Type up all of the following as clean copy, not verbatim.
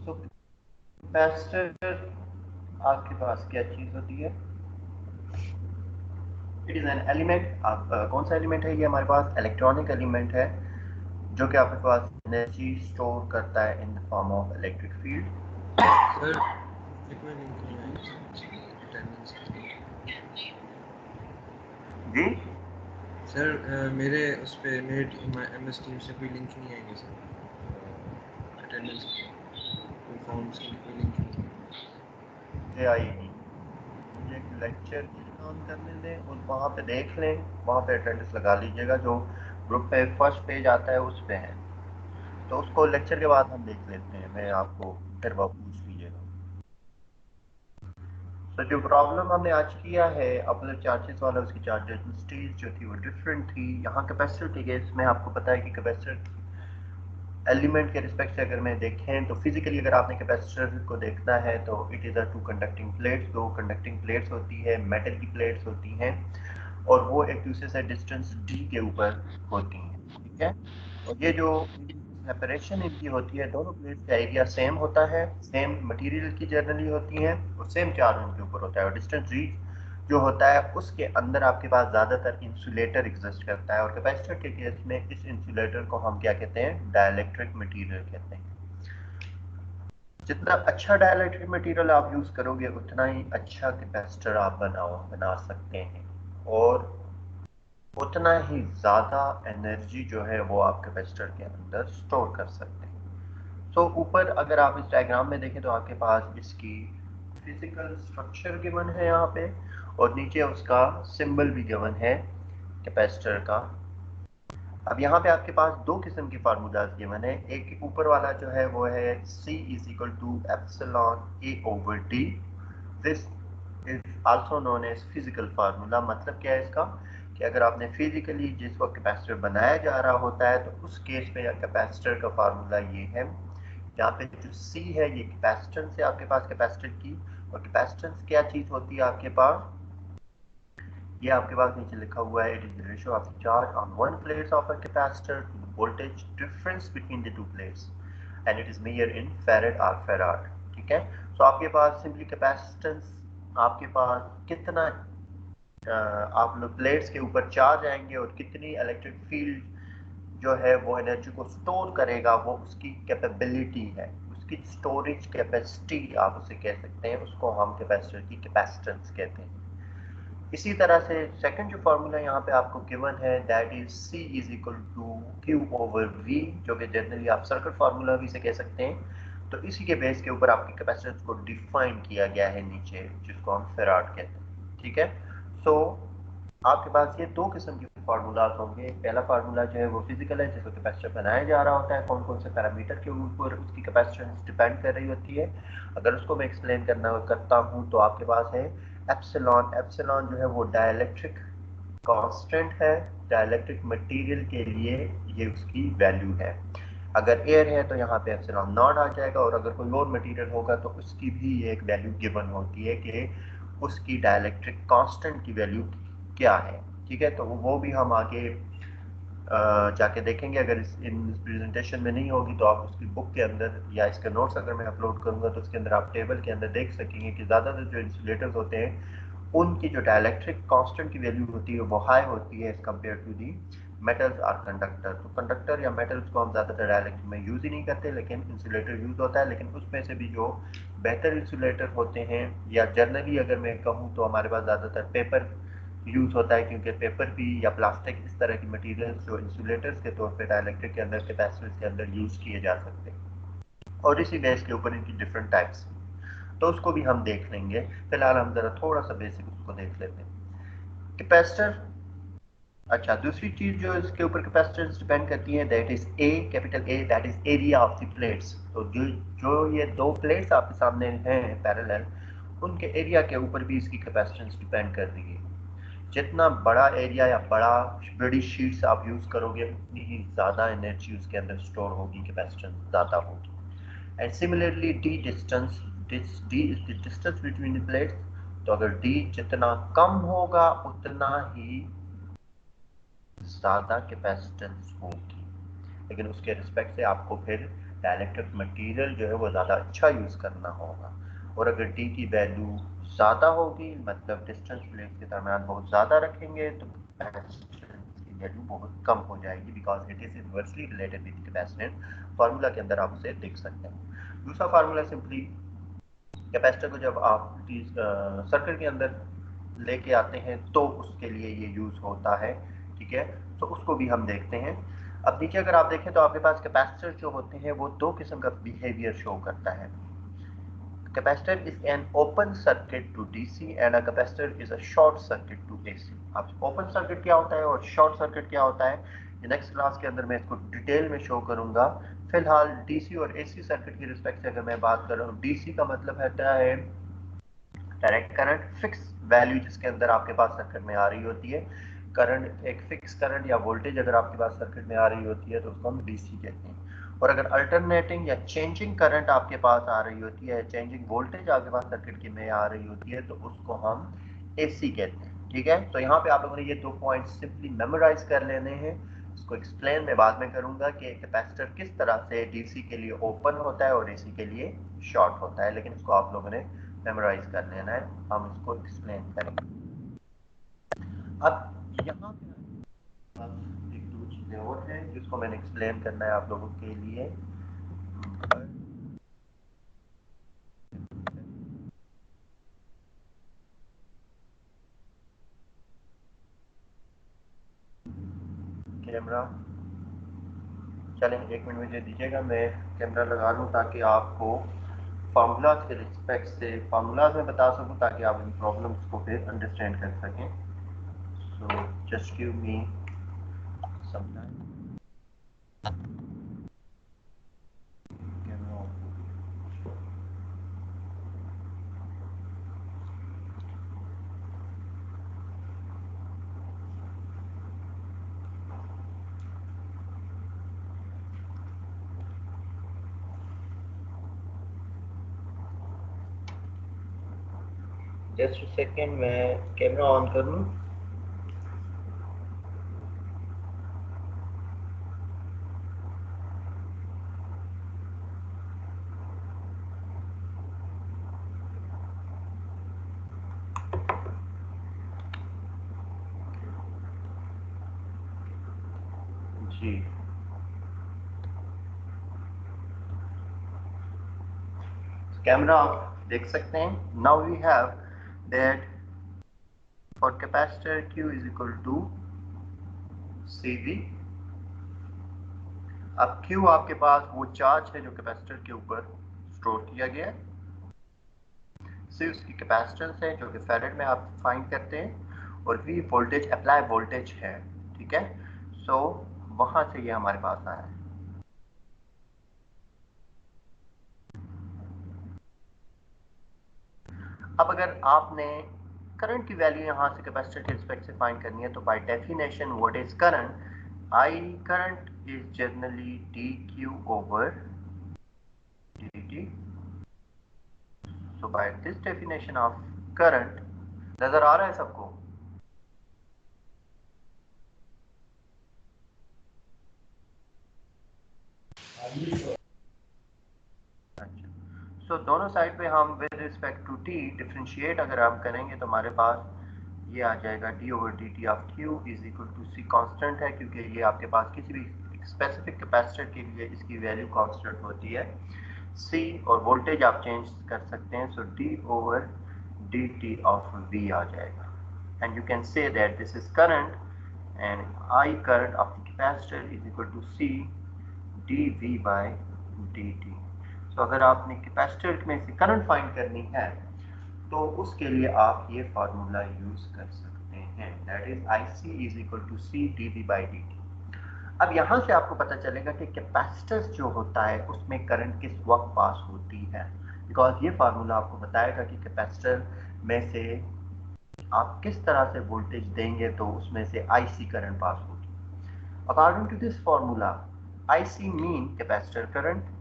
तो कैपेसिटर आपके पास क्या चीज होती है? It is an element. आप कौन सा एलिमेंट है? ये हमारे पास इलेक्ट्रॉनिक एलिमेंट है जो कि आपके पास एनर्जी स्टोर करता है in the form of electric field. Sir एक में लिंक नहीं आएगी सर अटेंडेंस की। जी सर मेरे उस पे मेरे MS टीम से कोई लिंक नहीं आएंगे सर अटेंडेंस की, कोई फॉर्म्स की कोई लिंक नहीं है। मुझे आई नहीं। मुझे एक लेक्चर ऑन करने दें और वहाँ पे देख लें, वहाँ पे अटेंडेंस लगा लीजिएगा। जो ग्रुप पे फर्स्ट पेज आता है उस पे है, तो उसको लेक्चर के बाद हम देख लेते हैं। मैं आपको फिर वो पूछ लीजिएगा। तो जो प्रॉब्लम हमने आज किया है अपने चार्जेस वाला, उसकी चार्ज डेंसिटीज जो थी वो डिफरेंट थी। यहाँ कैपेसिटर के केस में आपको पता है कि कैपेसिटर एलिमेंट के रिस्पेक्ट से अगर मैं देखें तो फिजिकली अगर आपने कैपेसिटर को देखना है तो it is a two conducting plates. दो कंडक्टिंग प्लेट्स होती है, मेटल की प्लेट्स होती हैं और वो एक दूसरे से डिस्टेंस d के ऊपर होती हैं, ठीक है। और ये जो सेपरेशन इनकी होती है, दोनों प्लेट्स का एरिया सेम होता है, सेम मटेरियल की जनरली होती हैं और सेम चार्ज उनके ऊपर होता है। और डिस्टेंस d जो होता है उसके अंदर आपके पास ज़्यादातर इंसुलेटर एग्जिस्ट करता है। और कैपेसिटर के केस में इस इंसुलेटर को हम क्या कहते हैं? डाइलेक्ट्रिक मटेरियल कहते हैं। जितना अच्छा डाइलेक्ट्रिक मटेरियल आप यूज़ करोगे उतना ही अच्छा कैपेसिटर आप बना सकते हैं और उतना ही ज़्यादा एनर्जी जो है वो आप कैपेसिटर के अंदर स्टोर कर सकते हैं। तो ऊपर अगर आप इस डायग्राम में देखें तो आपके पास इसकी फिजिकल स्ट्रक्चर गिवन है यहाँ पे, और नीचे उसका सिंबल भी गिवन है कैपेसिटर का। अब यहाँ पे आपके पास दो किस्म के फार्मूलाज गिवन है। एक ऊपर वाला जो है वो है C is equal to epsilon A over D। This is also known as physical formula. मतलब क्या है इसका कि अगर आपने फिजिकली जिस वक्त कैपेसिटर बनाया जा रहा होता है तो उस केस में कैपेसिटर का फार्मूला ये है। यहाँ पे जो C है ये कैपेसिटेंस है आपके पास कैपेसिटर की, और कैपेसिटेंस क्या चीज होती है आपके पास? ये आपके पास नीचे लिखा हुआ है, it is the ratio of the charge on one plate of a capacitor to the voltage difference between the two plates and it is measure in farad और फैराड। ठीक है। तो आपके पास सिंपली कैपेसिटेंस, आपके पास कितना आप लोग प्लेट्स के ऊपर चार्ज आएंगे और कितनी इलेक्ट्रिक फील्ड जो है वो एनर्जी को स्टोर करेगा, वो उसकी कैपेबिलिटी है, उसकी स्टोरेज कैपेसिटी आप उसे कह सकते हैं। उसको हम कैपेसिटर की कैपेसिटेंस कहते हैं। इसी तरह से सेकंड जो फार्मूला यहाँ पे आपको गिवन है that is C is equal to Q over V, जो कि जनरली आप सर्किट फार्मूला भी से कह सकते हैं। तो इसी के बेस के ऊपर आपकी कैपेसिटेंस को डिफाइन किया गया है नीचे, जिसको हम फेराड कहते हैं। ठीक है। सो आपके पास ये दो किस्म के फार्मूलाज होंगे। पहला फार्मूला जो है वो फिजिकल है, जिसको कैपेसिटर बनाया जा रहा होता है, कौन कौन से पैरामीटर के ऊपर उसकी कैपेसिटेंस डिपेंड कर रही होती है। अगर उसको मैं एक्सप्लेन करता हूँ तो आपके पास है एप्सिलॉन। एप्सिलॉन जो है वो डाइलेक्ट्रिक कांस्टेंट है, डाइलेक्ट्रिक मटेरियल के लिए ये उसकी वैल्यू है। अगर एयर है तो यहाँ पे एप्सिलॉन नॉट आ जाएगा, और अगर कोई और मटेरियल होगा तो उसकी भी ये एक वैल्यू गिवन होती है कि उसकी डाइलेक्ट्रिक कांस्टेंट की वैल्यू क्या है। ठीक है। तो वो भी हम आगे जाके देखेंगे। अगर इन प्रेजेंटेशन में नहीं होगी तो आप उसकी बुक के अंदर या इसके नोट्स अगर मैं अपलोड करूंगा तो उसके अंदर आप टेबल के अंदर देख सकेंगे कि ज़्यादातर जो इंसुलेटर्स होते हैं उनकी जो डाइलेक्ट्रिक कांस्टेंट की वैल्यू होती है वो हाई होती है as compare to the metals और कंडक्टर। तो कंडक्टर या मेटल्स को हम ज़्यादातर डायलेक्ट्रिक में यूज़ ही नहीं करते, लेकिन इंसुलेटर यूज़ होता है। लेकिन उसमें से भी जो बेहतर इंसुलेटर होते हैं, या जनरली अगर मैं कहूँ तो हमारे पास ज़्यादातर पेपर यूज़ होता है, क्योंकि पेपर भी या प्लास्टिक इस तरह की मटेरियल्स जो इंसुलेटर्स के तौर पे डाइलेक्ट्रिक के अंदर कैपेसिटर्स के अंदर यूज़ किए जा सकते हैं। और इसी बेस के ऊपर इनकी डिफरेंट टाइप्स, तो उसको भी हम देख लेंगे। फिलहाल हम ज़रा थोड़ा सा बेसिक उसको देख लेते हैं। कैपेसिटर, अच्छा दूसरी चीज़ जो इसके ऊपर कैपेसिटेंस डिपेंड करती है that is a, capital A, that is area of the plates. तो जो ये दो प्लेट्स आपके सामने हैं पैरेलल, उनके एरिया के ऊपर भी इसकी कैपेसिटेंस डिपेंड कर रही है। जितना बड़ा एरिया या बड़ी शीट्स आप यूज़ करोगे उतनी ही ज़्यादा एनर्जी उसके अंदर स्टोर होगी, कैपेसिटेंस ज़्यादा होगी। And similarly D distance, D is the distance between the plates. तो अगर डी जितना कम होगा उतना ही ज़्यादा कैपेसिटेंस होगी, लेकिन उसके रिस्पेक्ट से आपको फिर डाइलेक्ट्रिक मटेरियल जो है वो ज़्यादा अच्छा यूज़ करना होगा। और अगर डी की वैल्यू ज़्यादा होगी, मतलब डिस्टेंस प्लेट्स के दरमियान बहुत ज़्यादा रखेंगे, तो कैपेसिटेंस की वैल्यू बहुत कम हो जाएगी, because it is inversely related with capacitance. Formula के अंदर आप उसे देख सकते हैं। दूसरा फार्मूला सिंपली कैपेसिटर को जब आप सर्किट के अंदर लेके आते हैं तो उसके लिए ये यूज़ होता है, ठीक है। तो उसको भी हम देखते हैं। अब नीचे अगर आप देखें तो आपके पास कैपेसिटर जो होते हैं वो दो किस्म का बिहेवियर शो करता है। Capacitor is an open circuit to DC and a capacitor is a short circuit to AC. अब ओपन सर्किट क्या होता है और शॉर्ट सर्किट क्या होता है, ये नेक्स्ट क्लास के अंदर मैं इसको डिटेल में शो करूंगा। फिलहाल डीसी और एसी सर्किट की रिस्पेक्ट से अगर मैं बात कर रहा हूँ, डीसी का मतलब होता है डायरेक्ट करंट, फिक्स वैल्यू जिसके अंदर आपके पास सर्किट में आ रही होती है। करंट एक फिक्स करंट या वोल्टेज अगर आपके पास सर्किट में आ रही होती है तो उसको हम डीसी कहते हैं। और अगर अल्टरनेटिंग या चेंजिंग करंट आपके पास आ रही होती है, चेंजिंग वोल्टेज आपके पास सर्किट की में आ रही होती है, तो उसको हम एसी कहते हैं, ठीक है। तो यहाँ पे आप लोगों ने ये दो पॉइंट सिंपली मेमोराइज कर लेने हैं। इसको एक्सप्लेन मैं बाद में करूंगा कि कैपेसिटर किस तरह से डीसी के लिए ओपन होता है और एसी के लिए शॉर्ट होता है, लेकिन इसको आप लोगों ने मेमोराइज कर लेना है। हम इसको एक्सप्लेन करेंगे। अब यहाँ पे एक दो चीजें और हैं जिसको मैंने एक्सप्लेन करना है आप लोगों के लिए। कैमरा चलें, एक मिनट मुझे दीजिएगा, मैं कैमरा लगा लूँ ताकि आपको फार्मूला के रिस्पेक्ट से फार्मूलाज में बता सकूँ, ताकि आप इन प्रॉब्लम्स को फिर अंडरस्टैंड कर सकें। So just give me some time. Just second, मैं कैमरा ऑन कर लूँ। जी, कैमरा आप देख सकते हैं। Now we have that for capacitor Q is equal to CV। अब Q आपके पास वो चार्ज है जो कैपेसिटर के ऊपर स्टोर किया गया है, C उसकी कैपेसिटेंस है जो कि फैरेड में आप फाइंड करते हैं, और V वोल्टेज अप्लाई वोल्टेज है, ठीक है। सो वहां से ये हमारे पास आया है। अब अगर आपने करंट की वैल्यू यहाँ से कैपेसिटर के रिस्पेक्ट से फाइंड करनी है, तो by definition what is current, I current is generally dq over dt। So by this definition of current, नजर आ रहा है सबको? सो दोनों साइड पे हम with respect to t differentiate अगर हम करेंगे तो हमारे पास ये आ जाएगा d over D T of q is equal to c। Constant है क्योंकि ये आपके पास किसी भी स्पेसिफिक कैपेसिटर के लिए इसकी वैल्यू कांस्टेंट होती है c, और वोल्टेज आप चेंज कर सकते हैं। सो d over D T of v आ जाएगा, and you can say that this is current, and I current of the capacitor is equal to C dV by dt। तो अगर आपने कैपेसिटर में से करंट फाइंड करनी है तो उसके लिए आप ये फार्मूला यूज कर सकते हैं, that is IC is equal to C dV by dt। अब यहाँ से आपको पता चलेगा कि कैपेसिटर जो होता है उसमें करंट किस वक्त पास होती है, बिकॉज ये फार्मूला आपको बताएगा कि कैपेसिटर में से आप किस तरह से वोल्टेज देंगे तो उसमें से IC करंट पास होगी। According to this formula, IC mean capacitor current.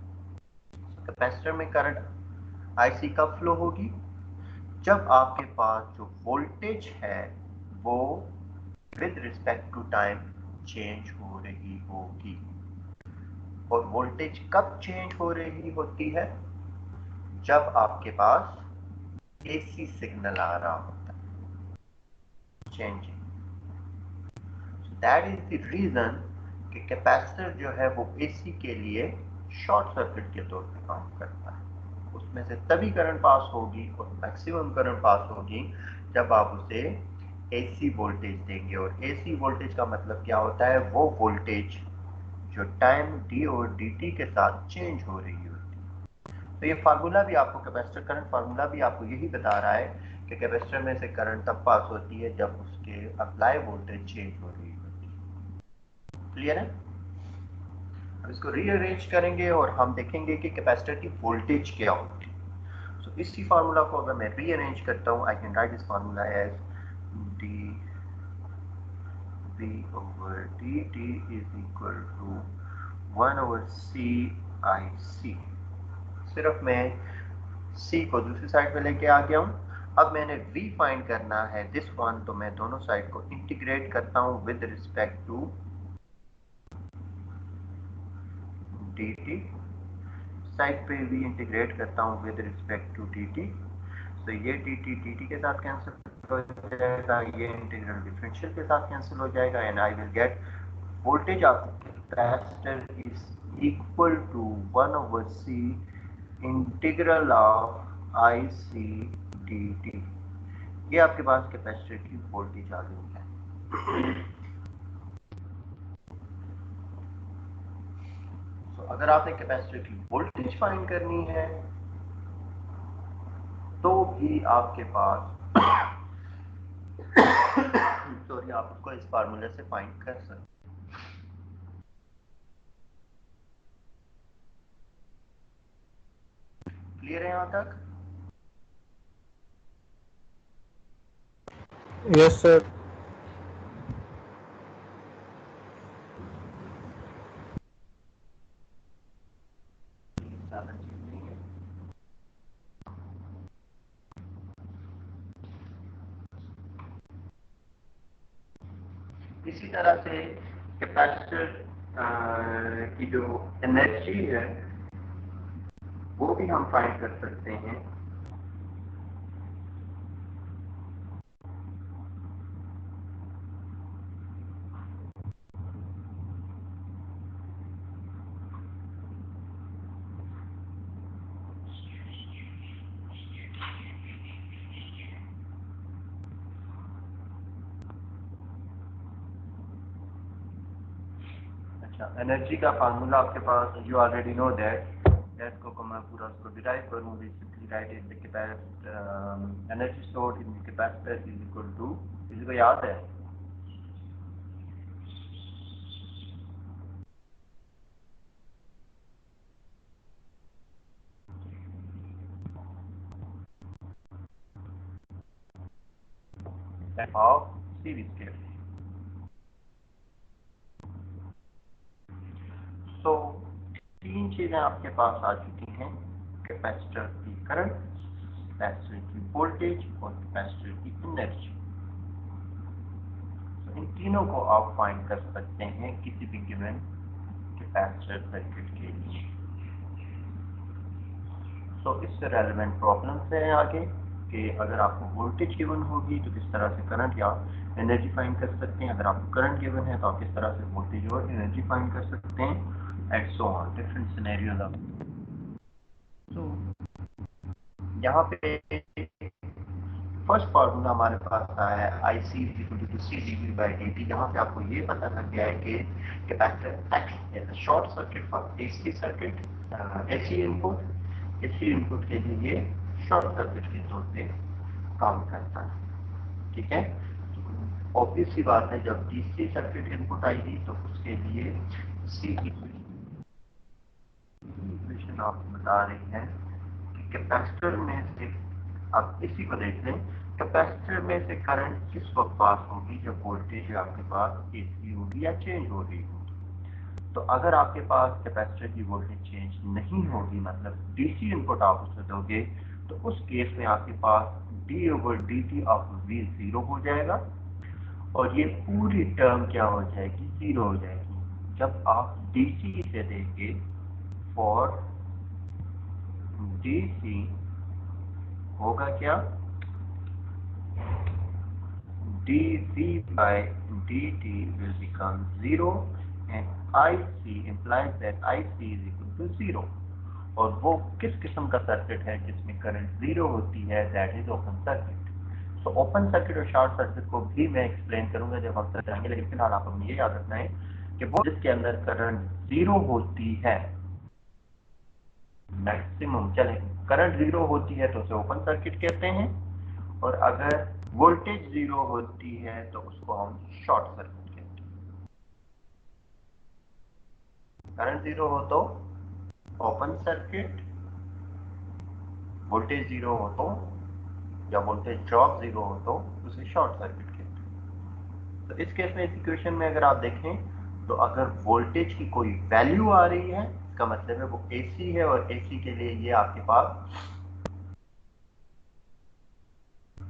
Capacitor में करंट IC कब फ्लो होगी, जब आपके पास जो वोल्टेज है वो with respect to time change हो रही होगी। और वोल्टेज कब चेंज हो रही होती है? जब आपके पास एसी सिग्नल आ रहा होता है, changing. That is the reason कि कैपेसिटर जो है वो एसी के लिए शॉर्ट सर्किट के तौर पे काम करता है। उसमें से तभी करंट पास होगी और मैक्सिमम करंट पास होगी जब आप उसे एसी वोल्टेज देंगे। और एसी वोल्टेज का मतलब क्या होता है? वो वोल्टेज जो टाइम डी और डी टी के साथ चेंज हो रही होती है। तो ये फार्मूला भी आपको, कैपेसिटर करंट फार्मूला भी आपको यही बता रहा है कि कैपेसिटर में से करंट तब पास होती है जब उसके अप्लाई वोल्टेज चेंज हो रही होती है। क्लियर है? अब इसको रीअरेंज करेंगे और हम देखेंगे कि कैपेसिटर की वोल्टेज क्या होती है। सो इसी फार्मूला को अगर मैं रीअरेंज करता हूँ, I can write this formula as D V over dt is equal to 1 over C I C। सिर्फ मैं C को दूसरी साइड पे लेके आ गया हूँ। अब मैंने V फाइंड करना है, दिस वन, तो मैं दोनों साइड को इंटीग्रेट करता हूँ with respect to dt। Side पे V इंटीग्रेट करता हूँ विद रिस्पेक्ट टू dt। तो ये dt के साथ कैंसिल हो जाएगा, ये इंटीग्रल डिफरेंशियल के साथ कैंसिल हो जाएगा, and I will get voltage of capacitor is equal to 1 over C integral of IC dt। ये आपके पास कैपेसिटर की वोल्टेज आ गई है। तो अगर आपने कैपेसिटर की वोल्टेज फाइंड करनी है तो भी आपके पास सॉरी, आप उसको इस फार्मूले से फाइंड कर सकते हैं। क्लियर है यहाँ तक? Yes sir. इसी तरह से कैपेसिटर की जो एनर्जी है वो भी हम फाइंड कर सकते हैं। अच्छा, एनर्जी का फार्मूला आपके पास, you already know that. That को मैं पूरा उसको डिराइव करूँ, basically right in the capacitor energy stored in the capacitor is equal to, किसी को याद है? ऑफ सीरीज के। सो तीन चीजें आपके पास आ चुकी हैं, कैपेसिटर की करंट, कैपेसिटर की वोल्टेज और कैपेसिटर की एनर्जी। इन तीनों को आप फाइंड कर सकते हैं किसी भी गिवन कैपेसिटर सर्किट के लिए। तो इससे रेलेवेंट प्रॉब्लम्स हैं आगे कि अगर आपको वोल्टेज गिवन होगी तो किस तरह से करंट या एनर्जी फाइंड कर सकते हैं, अगर आपको करंट गिवन है तो आप किस तरह से वोल्टेज और एनर्जी फाइंड कर सकते हैं, and so on, different scenarios of. तो यहाँ पे फर्स्ट फार्मूला हमारे पास आया है I C C D V by D T. यहाँ पे आपको ये पता लग गया है कि capacitor short circuit for AC circuit, AC input के लिए ये शॉर्ट सर्किट के तौर पे काम करता है। ठीक है, ऑब्वियस सी बात है, जब डीसी सर्किट इनपुट आएगी तो उसके लिए सी इक्वेशन आपको बता रही है कि कैपेसिटर में से, आप इसी को देख लें, कैपेसिटर में से करंट किस वक्त पास होगी? जब वोल्टेज आपके पास एसी होगी या चेंज हो रही होगी। तो अगर आपके पास कैपेसिटर की वोल्टेज चेंज नहीं होगी, मतलब डीसी इनपुट आप उसमें दोगे, तो उस केस में आपके पास D over D T of V zero हो जाएगा और ये पूरी टर्म क्या हो जाएगी? जीरो हो जाएगी। जब आप डीसी से देंगे फॉर डीसी होगा क्या, dv by dt will become 0 and IC implies that IC is equal to 0। और वो किस किस्म का सर्किट है जिसमें करंट 0 होती है, that is open circuit. So open circuit और शॉर्ट सर्किट को भी मैं एक्सप्लेन करूंगा जब हम चलाएंगे, लेकिन फिलहाल आप अपनी ये याद रखना है कि वो जिसके अंदर करंट 0 होती है, मैक्सिमम चले करंट 0 होती है तो उसे ओपन सर्किट कहते हैं, और अगर वोल्टेज 0 होती है तो उसको हम शॉर्ट सर्किट कहते हैं। करंट 0 हो तो ओपन सर्किट, वोल्टेज 0 हो तो या वोल्टेज ड्रॉप 0 हो तो उसे शॉर्ट सर्किट कहते हैं। तो इस केस में, इस इक्वेशन में अगर आप देखें तो अगर वोल्टेज की कोई वैल्यू आ रही है, इसका मतलब है वो एसी है, और एसी के लिए ये आपके पास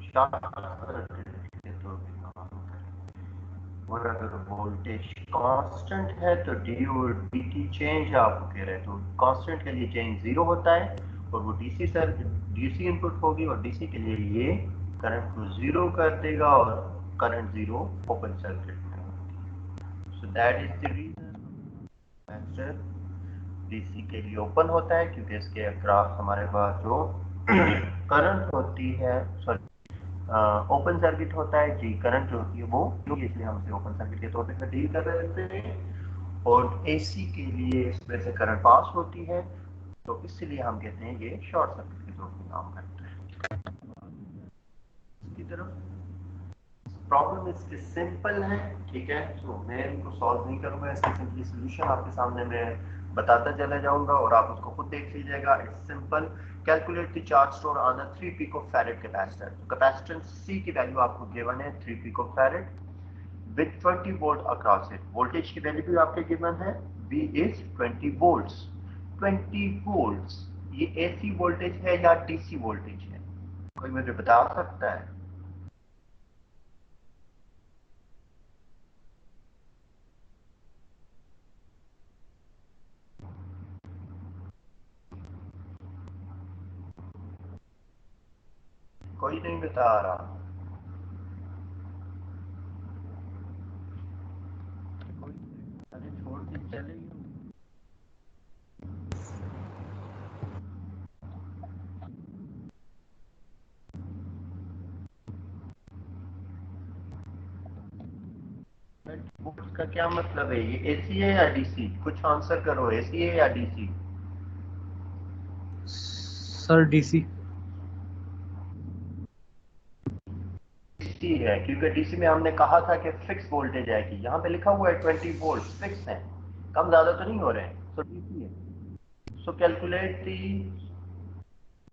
शॉर्ट सर्किट के तौर पे काम करें। और अगर वोल्टेज कांस्टेंट है तो डी और डी चेंज आप कह रहे हैं, तो कांस्टेंट के लिए चेंज 0 होता है, और वो डीसी इनपुट होगी, और डीसी के लिए ये करंट को 0 कर देगा, और करंट 0 ओपन सर्किट में होगी। So that is the reason DC के लिए ओपन होता है, क्योंकि इसके अक्रॉस हमारे पास जो करंट होती है, सॉरी ओपन सर्किट होता है जी, करंट जो होती है वो, इसलिए हम इसे ओपन सर्किट के तौर पे डील कर रहे थे। और एसी के लिए इसमें से करंट पास होती है, तो इसलिए हम कहते हैं ये शॉर्ट सर्किट के तौर पे काम करता है। इसकी तरफ प्रॉब्लम इसकी सिंपल है, ठीक है, तो मैं इनको सॉल्व नहीं करूंगा, इसकी सिंपली सोल्यूशन आपके सामने मैं बताता चला जाऊंगा और आप उसको खुद देख लीजिएगा। It's simple. Calculate the charge store on a 3 picofarad capacitor. Capacitance C की वैल्यू आपको गिवन है 3 picofarad with 20 volt across it. Voltage की वैल्यू भी आपके गिवन है, V is 20 volts। 20 volts ये AC वोल्टेज है या DC वोल्टेज है, कोई मुझे बता सकता है? कोई नहीं बता रहा। अरे छोड़ के चले गए। वोल्ट्स का क्या मतलब है, ये एसी है या डीसी? कुछ आंसर करो, एसी है या डीसी? Sir DC. डीसी है, क्योंकि डीसी में हमने कहा था कि फिक्स वोल्टेज आएगी, यहाँ पे लिखा हुआ है 20 वोल्ट फिक्स है, कम ज्यादा तो नहीं हो रहे हैं, तो डीसी है। सो कैलकुलेट दी,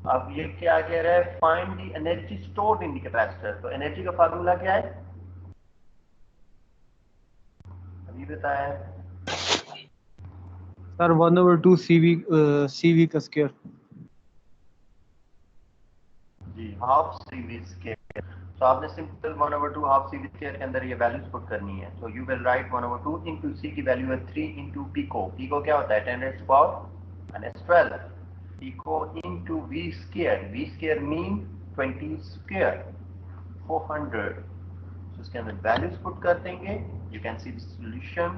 अब ये क्या कह रहा है, find the energy stored in the capacitor. तो एनर्जी का फार्मूला क्या है, अभी बताया सर 1/2 सीवी का स्क्वायर। जी, हाफ सीवी स्क्वायर। तो आपने सिंपल 1/2 हाफ सीवी स्क्वायर के अंदर ये वैल्यूज पुट करनी है। तो यू विल राइट 1/2 इनटू सी की वैल्यू है 3 इनटू पिको। पिको क्या होता है, 10 raised to power -12। Pico into V square, V square mean 20 square 400। तो इसके अंदर वैल्यूज पुट कर देंगे, you can see the solution.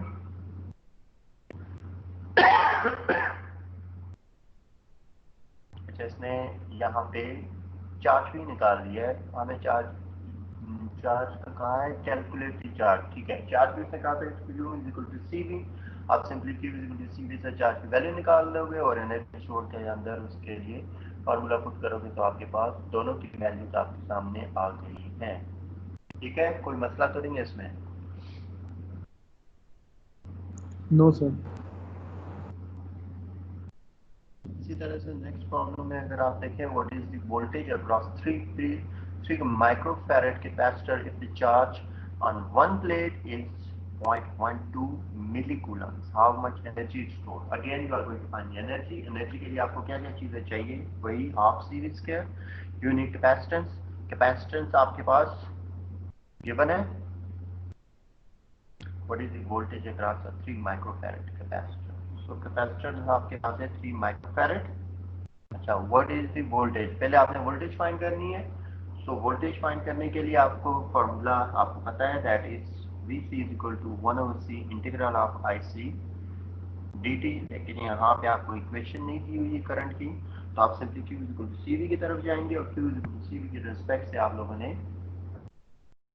अच्छा, इसने यहाँ पे चार्ज भी निकाल दिया है, हमें चार्ज चार्ज का कहा है, कैलकुलेट द चार्ज, ठीक है, चार्ज भी इसने कहा था Q is equal to CV। आप simply Q is equal to CV से चार्ज की वैल्यू निकाल दोगे, और एनर्जी स्टोर के अंदर उसके लिए फार्मूला पुट करोगे, तो आपके पास दोनों की वैल्यूज आपके सामने आ गई हैं। ठीक है, कोई मसला तो नहीं है इसमें? No sir. इसी तरह से नेक्स्ट प्रॉब्लम में अगर आप देखें, what is the voltage across 3 microfarad capacitor if the charge on one plate is 0.12 millicoulombs, how much energy is stored? Again you are going to find energy। Energy के लिए आपको क्या क्या चीजें चाहिए, वही half CV square, unit capacitance. Capacitance आपके पास given है what is the voltage across a 3 microfarad capacitor? So capacitor आपके पास है 3 microfarad. अच्छा, what is the voltage? पहले आपने voltage find करनी है. So voltage find करने के लिए आपको formula आपको पता है, that is VC is equal to 1 over C integral of IC dt. लेकिन यहाँ पे आपको इक्वेशन नहीं दी हुई है करंट की, तो आप simply Q is equal to CV की तरफ जाएंगे और Q is equal to CV के रिस्पेक्ट से आप लोगों ने